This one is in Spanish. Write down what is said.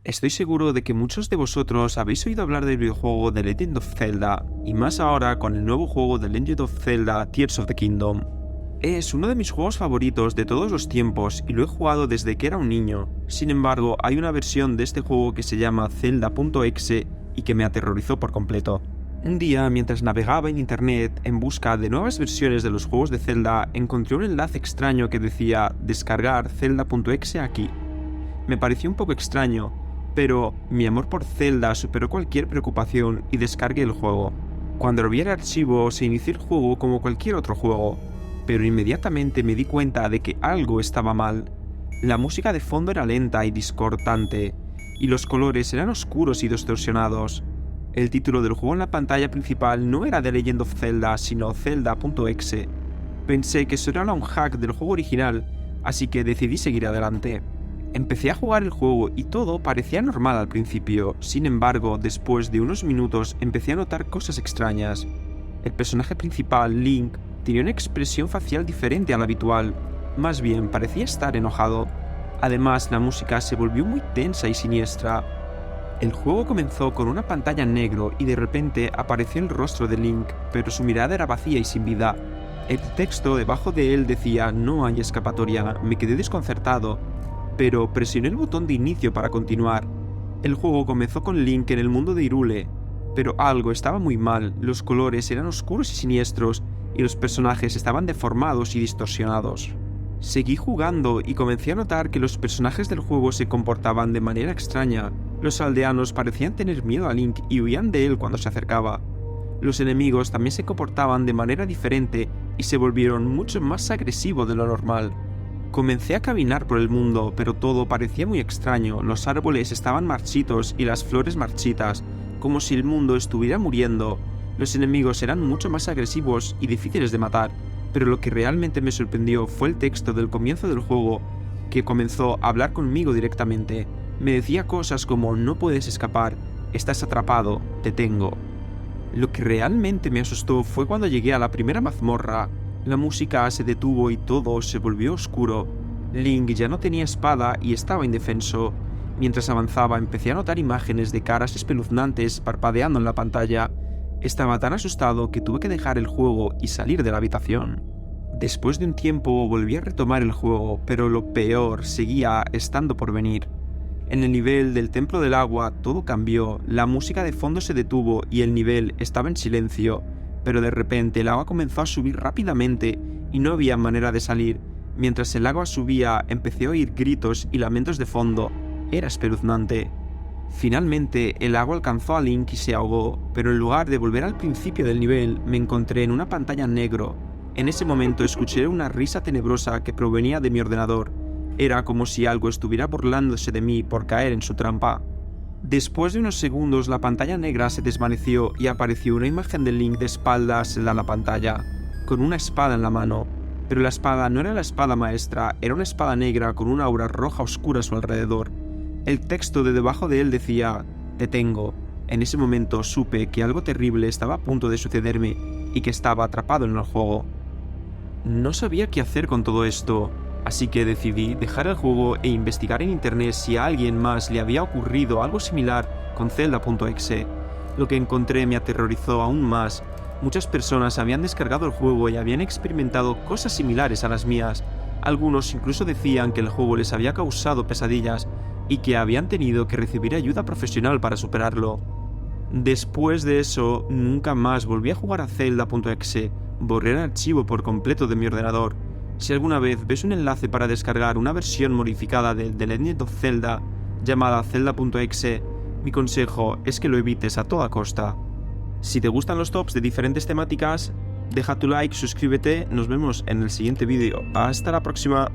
Estoy seguro de que muchos de vosotros habéis oído hablar del videojuego The Legend of Zelda, y más ahora con el nuevo juego The Legend of Zelda Tears of the Kingdom. Es uno de mis juegos favoritos de todos los tiempos y lo he jugado desde que era un niño. Sin embargo, hay una versión de este juego que se llama Zelda.exe y que me aterrorizó por completo. Un día, mientras navegaba en internet en busca de nuevas versiones de los juegos de Zelda, encontré un enlace extraño que decía descargar Zelda.exe aquí. Me pareció un poco extraño, pero mi amor por Zelda superó cualquier preocupación y descargué el juego. Cuando abrí el archivo se inició el juego como cualquier otro juego, pero inmediatamente me di cuenta de que algo estaba mal. La música de fondo era lenta y discordante, y los colores eran oscuros y distorsionados. El título del juego en la pantalla principal no era The Legend of Zelda, sino Zelda.exe. Pensé que eso era un hack del juego original, así que decidí seguir adelante. Empecé a jugar el juego y todo parecía normal al principio, sin embargo, después de unos minutos empecé a notar cosas extrañas. El personaje principal, Link, tenía una expresión facial diferente a la habitual, más bien parecía estar enojado. Además, la música se volvió muy tensa y siniestra. El juego comenzó con una pantalla en negro y de repente apareció el rostro de Link, pero su mirada era vacía y sin vida. El texto debajo de él decía no hay escapatoria. Me quedé desconcertado, pero presioné el botón de inicio para continuar. El juego comenzó con Link en el mundo de Hyrule, pero algo estaba muy mal, los colores eran oscuros y siniestros, y los personajes estaban deformados y distorsionados. Seguí jugando y comencé a notar que los personajes del juego se comportaban de manera extraña. Los aldeanos parecían tener miedo a Link y huían de él cuando se acercaba. Los enemigos también se comportaban de manera diferente y se volvieron mucho más agresivos de lo normal. Comencé a caminar por el mundo, pero todo parecía muy extraño. Los árboles estaban marchitos y las flores marchitas, como si el mundo estuviera muriendo. Los enemigos eran mucho más agresivos y difíciles de matar, pero lo que realmente me sorprendió fue el texto del comienzo del juego, que comenzó a hablar conmigo directamente. Me decía cosas como no puedes escapar, estás atrapado, te tengo. Lo que realmente me asustó fue cuando llegué a la primera mazmorra. La música se detuvo y todo se volvió oscuro. Link ya no tenía espada y estaba indefenso. Mientras avanzaba empecé a notar imágenes de caras espeluznantes parpadeando en la pantalla. Estaba tan asustado que tuve que dejar el juego y salir de la habitación. Después de un tiempo volví a retomar el juego, pero lo peor seguía estando por venir. En el nivel del Templo del Agua todo cambió, la música de fondo se detuvo y el nivel estaba en silencio, pero de repente el agua comenzó a subir rápidamente y no había manera de salir. Mientras el agua subía empecé a oír gritos y lamentos de fondo. Era espeluznante. Finalmente el agua alcanzó a Link y se ahogó, pero en lugar de volver al principio del nivel me encontré en una pantalla en negro. En ese momento escuché una risa tenebrosa que provenía de mi ordenador. Era como si algo estuviera burlándose de mí por caer en su trampa. Después de unos segundos la pantalla negra se desvaneció y apareció una imagen de Link de espaldas en la pantalla, con una espada en la mano. Pero la espada no era la espada maestra, era una espada negra con una aura roja oscura a su alrededor. El texto de debajo de él decía, te tengo. En ese momento supe que algo terrible estaba a punto de sucederme y que estaba atrapado en el juego. No sabía qué hacer con todo esto, así que decidí dejar el juego e investigar en internet si a alguien más le había ocurrido algo similar con Zelda.exe. Lo que encontré me aterrorizó aún más. Muchas personas habían descargado el juego y habían experimentado cosas similares a las mías. Algunos incluso decían que el juego les había causado pesadillas y que habían tenido que recibir ayuda profesional para superarlo. Después de eso, nunca más volví a jugar a Zelda.exe. Borré el archivo por completo de mi ordenador. Si alguna vez ves un enlace para descargar una versión modificada de The Legend of Zelda llamada Zelda.exe, mi consejo es que lo evites a toda costa. Si te gustan los tops de diferentes temáticas, deja tu like, suscríbete, nos vemos en el siguiente vídeo. Hasta la próxima.